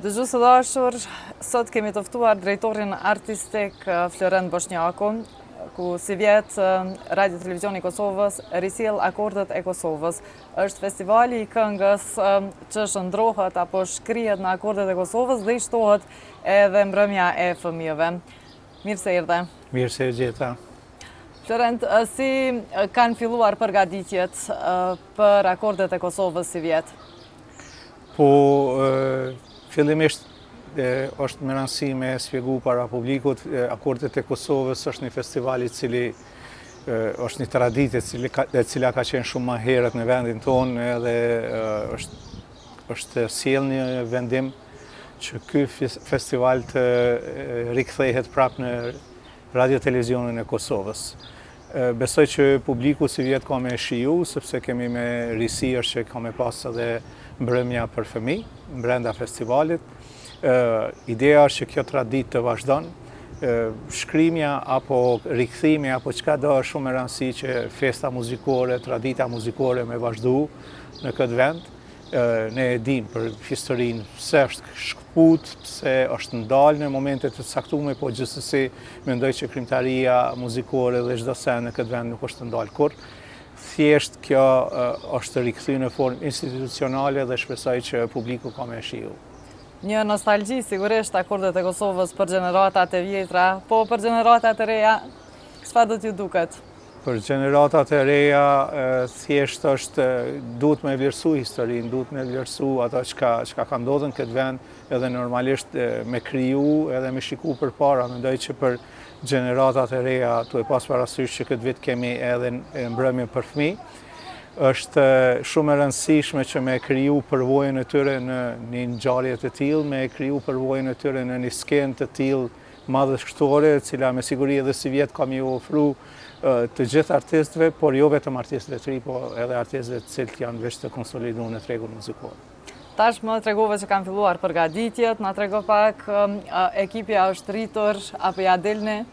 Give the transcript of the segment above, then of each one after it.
Dëgjues të dashur, sot kemi të ftuar drejtorin artistik Florent Boshnjaku, ku si vjet Radio Televizioni i Kosovës risjell akordet e Kosovës. Është festivali i këngës që shndrohet apo shkrihet në akordet e Kosovës dhe i shtohet edhe mbrëmja e fëmijëve. Mirë se erdhe. Mirë se gjeta. Florent, si kanë filluar përgatitjet për akordet e Kosovës si vjet? Fillimisht është me rëndësi me sqaruar para publikut, akordet e Kosovës është një festival i cili është një traditë e cila ka qenë shumë më herët në vendin tonë edhe është sjell një vendim që ky festival të rikthehet prapë në Radio Televizionin e Kosovës. Besoj që publiku si vjet ka me shiju, sepse kemi me risi është që ka me pas edhe mbrëmja për fëmijë brenda festivalit. Ideja është që kjo traditë të vazhdon. Shkrimja apo rikthimi apo çka do është shumë e rëndësishme që festa muzikore, tradita muzikore me vazhdu në këtë vend. Ne e dim për historinë pse është shkput, pse është ndalë në momente të caktuara, po gjithsesi mendoj që krimtaria muzikore dhe çdo sen në këtë vend nuk është ndalë kurrë. Thjesht kjo është rikthyer në formë institucionale dhe shpresoj që publiku ka me shiju. Një nostalgji sigurisht akordet e Kosovës për gjeneratat e vjetra, po për gjeneratat e reja, çfarë do t'ju duket? Për gjeneratat e reja, thjesht duhet me vlerësu historinë, duhet me vlerësu ato çka ka ndodhur në këtë vend, edhe normalisht me kriju edhe me shiku përpara. Mendoj që për gjeneratat e reja tu e pas parasysh që këtë vit kemi edhe mbrëmje për fëmijë. Është shumë e rëndësishme që me kriju përvojën e tyre në një ngjarje të tillë, me kriju përvojën e tyre në një skenë të tillë madhështore, e cila me siguri edhe si vjet kam ju ofru të gjithë artistëve, por jo vetëm artistëve të ri, po edhe artistëve të cilët janë veç të konsoliduar në tregun muzikor. Tash më tregove që kanë filluar përgatitjet, na trego pak ekipi a është rritur apo ja delni?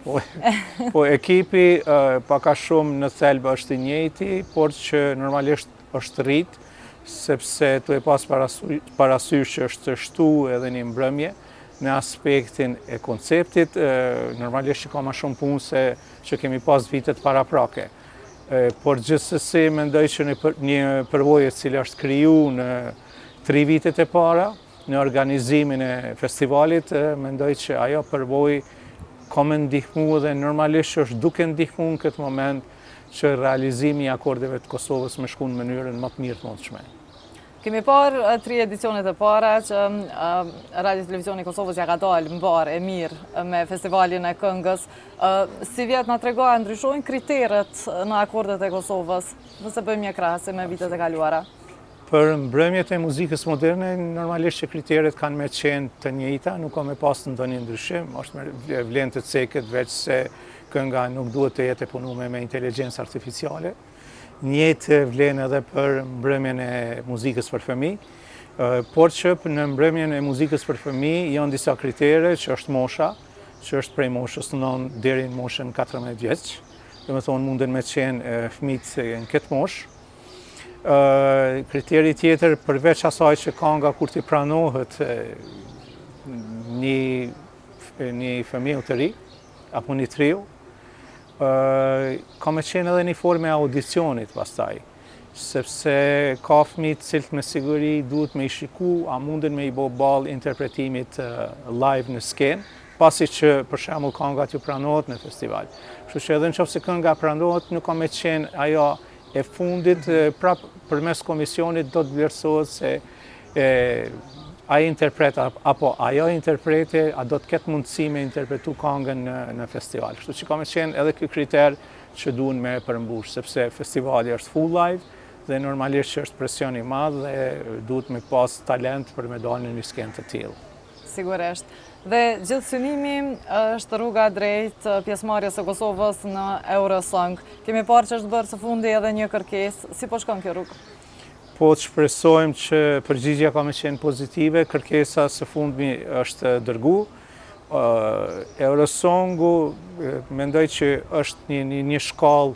Po ekipi pak a shumë në thelb është i njëjti, por që normalisht është rrit, sepse tu e pas parasysh që është shtu edhe një mbrëmje në aspektin e konceptit, normalisht që ka ma shumë punë se që kemi pas vitet paraprake. Por gjithsesi mendoj që një përvojë e cila është kriju në 3 vitet e para, në organizimin e festivalit, mendoj që ajo përvojë ka me ndihmu dhe normalisht që është duke ndihmu në këtë moment që realizimi i akordeve të Kosovës me shku në mënyrën më të mirë të mundshme. Kemi parë 3 edicionet e para që Radio Televizioni i Kosovës ja ka dalë mbar e mirë me festivalin e këngës. Si vjet na tregoa ndryshojnë kriteret në akordet e Kosovës, nëse bëjmë një krahasim me vitet e kaluara? Për mbrëmjet e muzikës moderne, normalisht që kriteret kanë me qenë të njëjta, nuk ka me pas ndonjë ndryshim, është me vlen të cekët veç se kënga nuk duhet të jetë e punuar me inteligjencë artificiale. Njëjtë vlen edhe për mbrëmjen e muzikës për fëmijë, por që në mbrëmjen e muzikës për fëmijë janë disa kritere që është mosha, që është prej moshës 9 deri në moshën 14 vjeç. Domethënë munden me qenë fëmijët në këtë moshë. Kriteri tjetër përveç asaj që kënga kur t'i pranohet një fëmijë të ri apo një triu, ka me qenë edhe një formë e audicionit pastaj, sepse ka fëmijë të cilët me siguri duhet me i shiku, a munden me i bo ball interpretimit live në skenë, pasi që për shembull kënga t'ju pranohet në festival. Kështu që edhe nëse kënga pranohet, nuk ka me qenë ajo e fundit, prapë përmes komisionit do të vlerësohet se ai interpret apo ajo interprete a do të ketë mundësi me interpretu këngën në festival. Kështu që ka me qenë edhe ky kriter që duhen me përmbush, sepse festivali është full live dhe normalisht që është presion i madh dhe duhet me pas talent për me dalë në një skenë të tillë. Sigurisht. Dhe gjithë synimi është rruga drejt pjesëmarrjes së Kosovës në Eurosong. Kemi parë që është bërë së fundi edhe një kërkesë. Si po shkon kjo rrugë? Po të shpresojmë që përgjigjja ka me qenë pozitive, kërkesa së fundmi është dërgu. Eurosongu mendoj që është një shkallë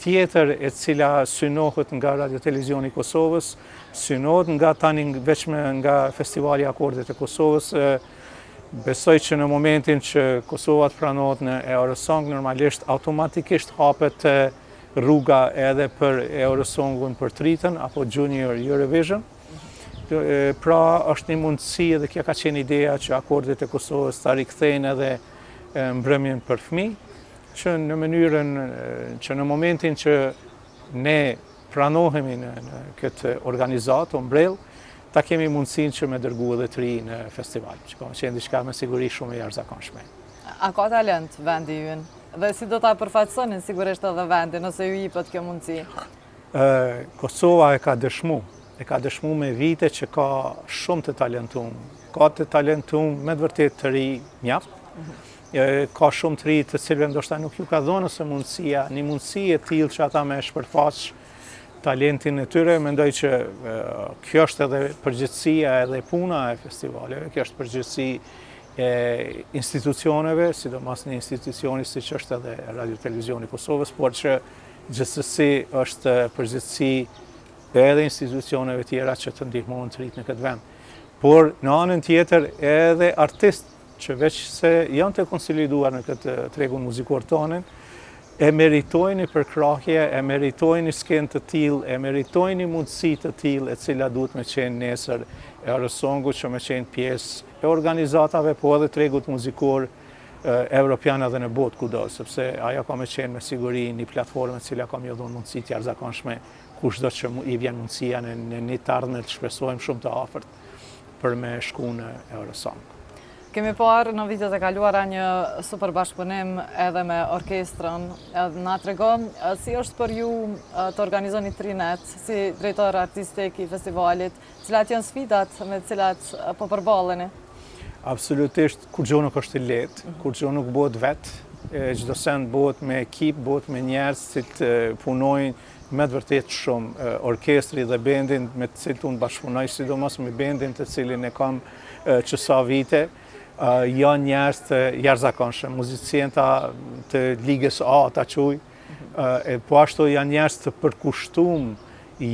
tjetër e cila synohet nga Radio Televizioni i Kosovës, synohet nga tani veçme nga Festivali Akordet e Kosovës. Besoj që në momentin që Kosova të pranohet në Eurosong, normalisht automatikisht hapet rruga edhe për Eurosongun për tritën apo Junior Eurovision. Pra është një mundësi edhe kjo ka qenë ideja që Akordet e Kosovës ta rikthejnë edhe mbrëmjen për fëmijë, që në mënyrën që në momentin që ne pranohemi në këtë organizatë, umbrell, ta kemi mundësinë që me dërgu edhe të ri në festival, që ka qenë diçka me siguri shumë e jashtëzakonshme. A ka talent vendi ynë? Dhe si do ta përfaqësonin sigurisht edhe vendi nëse ju jepet kjo mundësi? Kosova e ka dëshmu me vite që ka shumë të talentuar. Ka të talentuar me të vërtet të ri mjaft. Ka shumë të ri të cilëve ndoshta nuk ju ka dhënë ose mundësia, një mundësi e tillë që ata me shpërfaq talentin e tyre. Mendoj që kjo është edhe përgjithësia edhe puna e festivaleve, kjo është përgjithësi e institucioneve, sidomos një institucioni siç është edhe Radio Televizioni i Kosovës, por që gjithsesi është përgjithësi edhe institucioneve tjera që të ndihmojnë të rit në këtë vend. Por në anën tjetër edhe artistë që veç se janë të konsoliduar në këtë tregun muzikor tonë, e meritojnë përkrahje, e meritojnë skenë të tillë, e meritojnë mundësi të tillë e cila duhet me qenë nesër Eurosongu, që me qenë pjesë e organizatave, po edhe tregut muzikor evropian edhe në botë kudo, sepse ajo ka me qenë me siguri një platformë e cila ka më dhënë mundësi të jashtëzakonshme kushdo që i vjen mundësia në një të ardhmen të shpresojmë shumë të afërt për me shku në Eurosong. Kemi parë në vitet e kaluara një super bashkëpunim edhe me orkestrën. Na tregon si është për ju të organizoni Trinet si drejtor artistik i festivalit, cilat janë sfidat me cilat po përballeni? Absolutisht, kur gjë nuk është i lehtë, kur gjë nuk bëhet vetë, çdo send bëhet me ekip, bëhet me njerëz që punojnë me të vërtet shumë. Orkestri dhe bendin me të cilët unë bashkëpunoj, sidomos me bendin të cilin e kam që sa vite, janë njerëz të jashtëzakonshëm, muzicienta të ligës A, ta quaj, po ashtu janë njerëz të përkushtuar,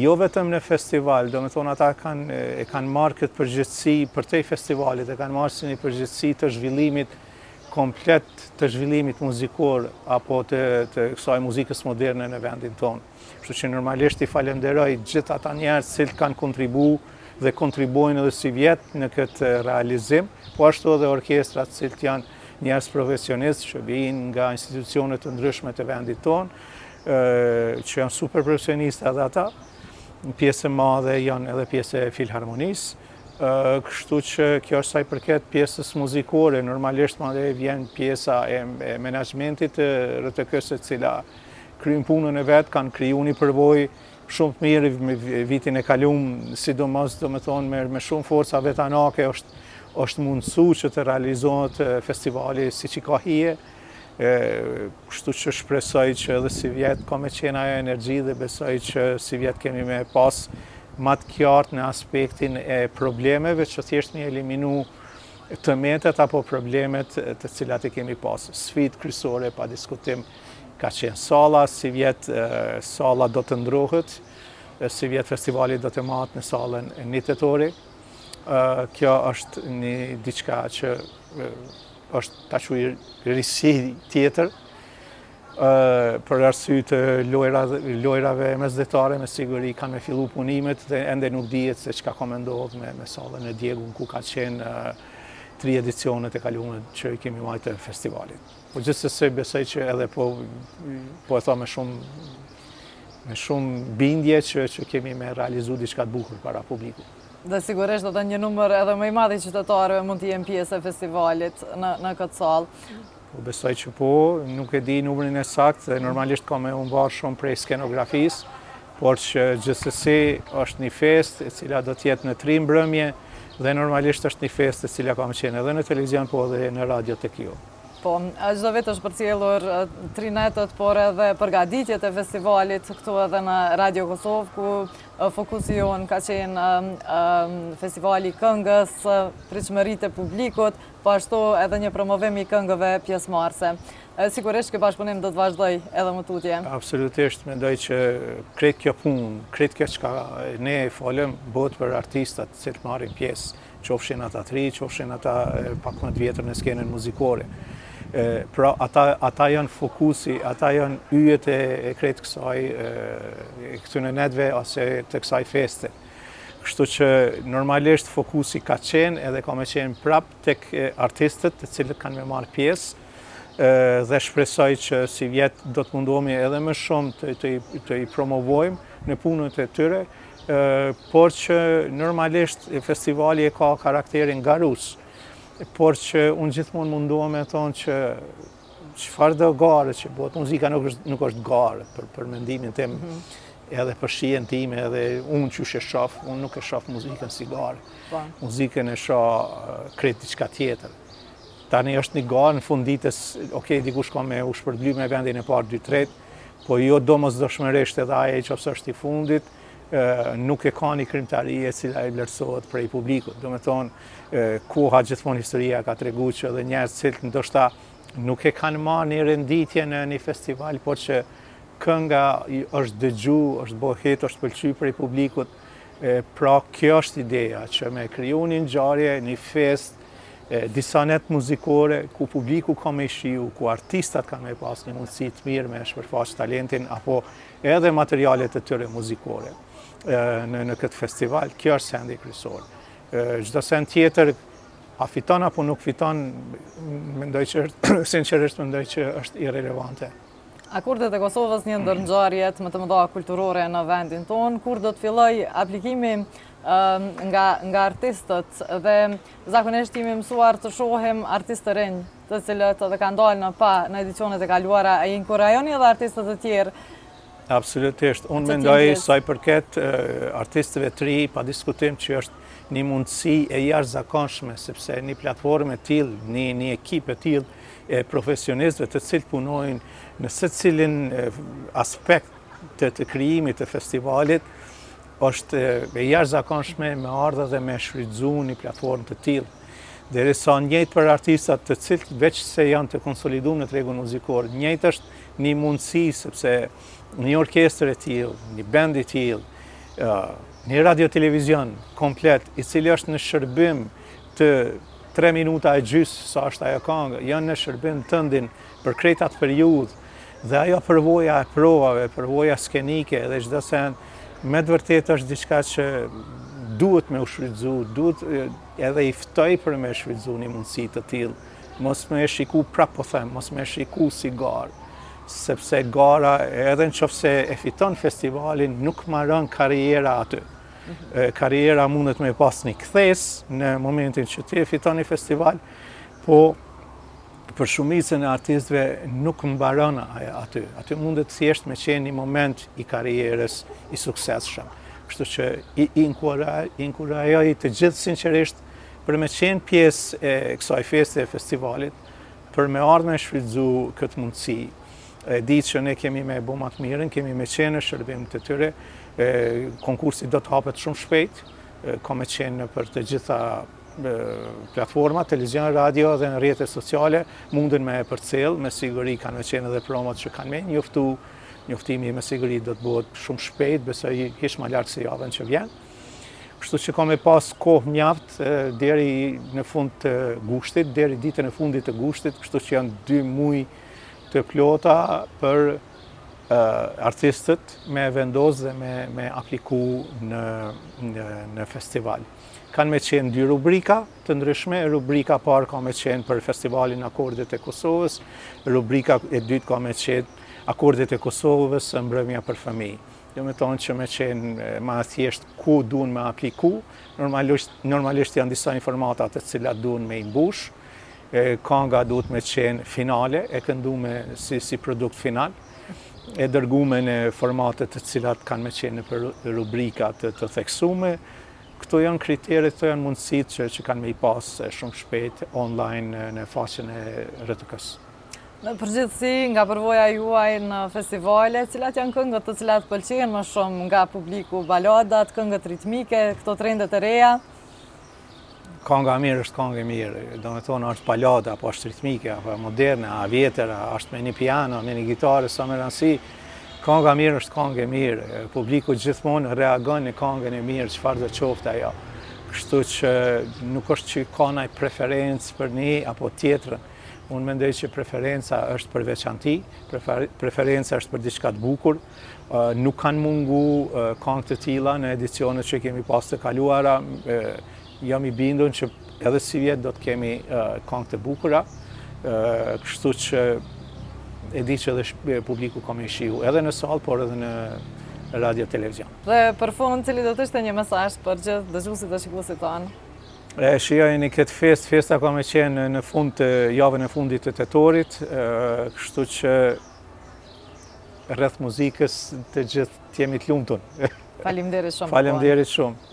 jo vetëm në festival, do me thonë ata kanë marrë këtë përgjithësi për te festivalit, e kanë marrë si një përgjithësi të zhvillimit komplet, të zhvillimit muzikor, apo të kësaj muzikës moderne në vendin tonë. Kështu që normalisht i falenderoj gjithë ata njerëz që kanë kontribuar dhe kontribuojnë edhe si vjetë në këtë realizim, po ashtu edhe orkestrat cilët janë njerëz profesionistë që vijnë nga institucionet të ndryshme të vendit tonë, që janë super profesionistë edhe ata, pjesë e madhe janë edhe pjesë e filharmonisë, kështu që kjo është sa i përket pjesës muzikore, normalisht madhe vjen pjesa e menaxhmentit të RTK-s e cila kryjnë punën e vet, kanë kriju një përvojë shumë të mirë me vitin e kaluar, sidomos do me thonë me shumë forca vetanake është mundësu që të realizohet festivali siç i ka hije. Kështu që shpresoj që edhe si vjet ka me qenë ajo energji dhe besoj që si vjet kemi me pas më të qartë në aspektin e problemeve që thjesht me eliminu tëmetet apo problemet të cilat i kemi pas. Sfidë kryesore pa diskutim ka qenë salla, si vjet salla do të ndrohet, si vjet festivali do të mahet në sallën e 1 tetori. Kjo është një diçka që është ta quaj risi tjetër, për arsye të lojrave mesdhetare me siguri kanë me fillu punimet dhe ende nuk dihet se çka ka mendohet me sallën e Diegun ku ka qenë 3 edicionet e kaluara që i kemi marrë të festivalit. Po gjithsesi besoj që edhe po e them me shumë bindje që kemi me realizu diçka të bukur para publikut. Dhe sigurisht edhe një numër edhe më i madh i qytetarëve mund të jenë pjesë e festivalit në këtë sallë. Po besoj që po, nuk e di numrin e saktë, normalisht ka me humbar shumë prej skenografisë, por që gjithsesi është një festë e cila do të jetë në 3 mbrëmje dhe normalisht është një festë e cila ka më qenë edhe në televizion po edhe në radio tek ju. Po, çdo vit është përcjellur trinetët, por edhe përgatitjet e festivalit këtu edhe në Radio Kosovë, ku fokusi jonë ka qenë festivali këngës, pritshmëritë e publikut, po ashtu edhe një promovim i këngëve pjesëmarrëse. Sigurisht që bashkëpunim do të vazhdoj edhe më tutje. Absolutisht, mendoj që krejt kjo punë, krejt kjo çka ne folëm, bëhet për artistat që marrin pjesë, qofshin ata të ri, qofshin ata pak më të vjetër në skenën muzikore. Pra ata janë fokusi, ata janë yjet e krejt kësaj këtyre netve ose të kësaj feste. Kështu që normalisht fokusi ka qenë edhe ka me qenë prap tek artistët të cilët kanë me marrë pjesë dhe shpresoj që si vjet do të mundohemi edhe më shumë të i promovojmë në punët e tyre, por që normalisht festivali e ka karakterin garus. Por që unë gjithmonë mundohem me thonë që çfarë do gare që bëhet, muzika nuk është gare për mendimin tim, edhe për shijen time, edhe unë që e shoh, unë nuk e shoh muzikën si gare. Muzikën e shoh krejt diçka tjetër. Tani është një gare në fund ditës, dikush ka me u shpërbly me vendin e parë 2-3, po jo domosdoshmërisht edhe ai nëse është i fundit, nuk e ka një krimtari e cila e vlerësohet prej publikut. Do me thonë, koha gjithmonë historia ka treguar që edhe njerëz cilët ndoshta nuk e kanë marrë një renditje në një festival, por që kënga është dëgju, është bohet, është pëlqyer prej publikut. Pra kjo është ideja, që me kriju një ngjarje, një fest, disa net muzikore, ku publiku ka me shiu, ku artistat ka me pas një mundësi të mirë me shpërfaq talentin, apo edhe materialet e tyre muzikore në këtë festival. Kjo është sendi kryesor. Çdo send tjetër, a fiton apo nuk fiton, sinqerisht mendoj që është irrelevante. Akordet e Kosovës një ndër ngjarjet më të mëdha kulturore në vendin tonë, kur do të filloj aplikimi nga artistët dhe zakonisht jemi mësuar të shohim artistë të rinj, të cilët edhe kanë dalë në edicionet e kaluara. A i inkurajoni edhe artistët e tjerë? Absolutisht. Unë mendoj sa i përket artistëve të ri, pa diskutim që është një mundësi e jashtëzakonshme, sepse një platformë e tillë, një ekip e tillë e profesionistëve të cilët punojnë në secilin aspekt të krijimit të festivalit, është e jashtëzakonshme me ardha dhe me shfrytëzu një platformë të tillë. Derisa njëjtë për artistat të cilët veç se janë të konsoliduar në tregun muzikor, njëjtë është një mundësi sepse një orkestër e tillë, një band i tillë, një radio-televizion komplet, i cili është në shërbim të 3 minuta e gjys, sa është ajo këngë, janë në shërbim tëndin për krejt atë periudhë, dhe ajo përvoja e provave, përvoja skenike dhe çdo send, me të vërtetë është diçka që duhet me u shfrytëzu, duhet edhe i ftoj për me shfrytëzu një mundësi të tillë, mos me e shiku prapë po them, mos me e shiku si garë, sepse gara edhe nëse e fiton festivalin nuk marrën karriera aty. Karriera mundet me pas një kthes në momentin që ti e fiton një festival, po për shumicën e artistëve nuk mbaron aty. Aty mundet thjesht me qenë një moment i karrierës i suksesshëm. Kështu që i inkurajoj të gjithë sinqerisht për me qenë pjesë e kësaj feste e festivalit, për me ardhur me shfrytëzu këtë mundësi. E di që ne kemi me bo më të mirën, kemi me qenë në shërbim të tyre, konkursi do të hapet shumë shpejt, ka me qenë për të gjitha platforma, televizion, radio dhe në rrjetet sociale, mundën me përcjell, me siguri kanë me qenë edhe promot që kanë me njoftu, njoftimi me siguri do të bëhet shumë shpejt, besoj hiç më lart se javën që vjen. Kështu që ka me pas kohë mjaft deri në fund të gushtit, deri ditën e fundit të gushtit, kështu që janë 2 muaj të plota për artistët me vendos dhe me apliku në festival. Kanë me qenë 2 rubrika të ndryshme, rubrika parë ka me qenë për festivalin Akordet e Kosovës, rubrika e dytë ka me qenë Akordet e Kosovës mbrëmja për fëmijë. Do me thonë që me qenë ma thjesht ku duhen me apliku, normalisht janë disa informata të cilat duhen me i mbush, kënga duhet me qenë finale, e këndume si produkt final, e dërgume në formatet të cilat kanë me qenë për rubrikat të theksume, këto janë kriteret, këto janë mundësitë që kanë me i pas shumë shpejt online në faqen e RTK-s. Në përgjithësi, nga përvoja juaj në festivale, cilat janë këngët të cilat pëlqejnë më shumë nga publiku, baladat, këngët ritmike, këto trendet e reja? Kënga mirë është këngë e mirë, do me thonë është balada, apo është ritmike, apo moderne, a vjetër, është me një piano, me një gitarë, sa me rëndësi. Kënga mirë është këngë e mirë, publiku gjithmonë reagon në këngën e mirë, çfarë do qoftë ajo. Kështu që nuk është që ka ndonjë preferencë për një apo tjetrën. Unë mendoj që preferenca është për veçanti, preferenca është për diçka të bukur. Nuk kanë mungu këngë të tilla në edicionet që kemi pas të kaluara. Jam i bindur që edhe si vjet do të kemi këngë të bukura, kështu që e di që edhe publiku ka me shiu, edhe në sallë, por edhe në radio televizion. Dhe për fund, cili do të ishte një mesazh për gjithë dëgjuesit dhe shikuesit tanë? Shijojeni këtë festa ka me qenë në fund të javën e fundit të tetorit, kështu që rreth muzikës të gjithë jemi të lumtur. Faleminderit shumë. Faleminderit shumë.